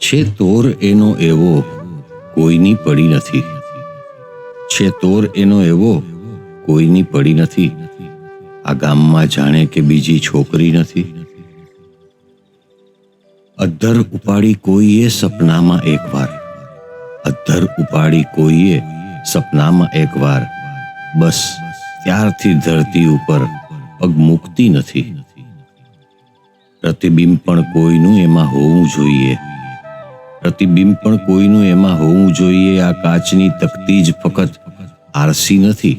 છે તોર એનો એવો કોઈની પડી નથી, છે તોર એનો એવો કોઈની પડી નથી, આ ગામમાં જાણે કે બીજી છોકરી નથી. અધ્ધર ઉપાડી કોઈએ સપનામાં એકવાર, અધ્ધર ઉપાડી કોઈએ સપનામાં એકવાર, બસ ત્યારથી ધરતી ઉપર પગ મૂકતી નથી. પ્રતિબિંબ પણ કોઈનું એમાં હોવું જોઈએ, પ્રતિબિંબ પણ કોઈનું એમાં હોવું જોઈએ. આ કાચની તકતી જ ફક્ત આરસી નથી.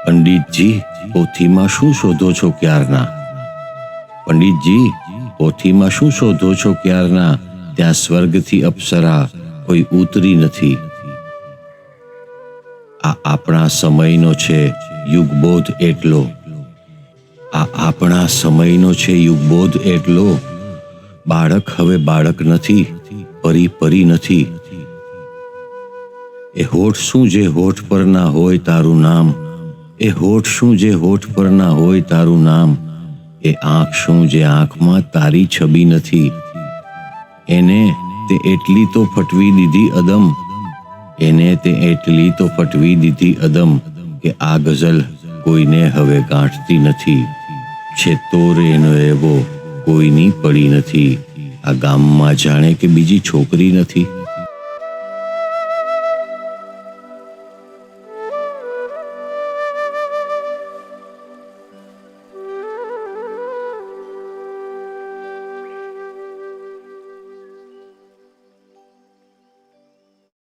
પંડિતજી, પોથીમાં શું શોધો છો ક્યારના? પંડિતજી, પોથીમાં શું શોધો છો ક્યારના? ત્યાં સ્વર્ગથી અપ્સરા કોઈ ઉતરી નથી. આ આપણા સમયનો છે યુગબોધ એટલો, આ આપણા સમયનો છે યુગબોધ એટલો. બાળક હવે બાળક નથી, પરી પરી નથી. એ હોઠ શું જે હોઠ પર ના હોય તારું નામ, એ હોઠ શું જે હોઠ પર ના હોય તારું નામ. એ આંખ શું જે આંખમાં તારી છબી નથી. એને તે એટલી તો ફટવી દીધી અદમ, એને તે એટલી તો ફટવી દીધી અદમ, કે આ ગઝલ કોઈને હવે ગાંઠતી નથી. છે તોર એનો એવો કોઈની પડી નથી, આ ગામમાં જાણે કે બીજી છોકરી નથી.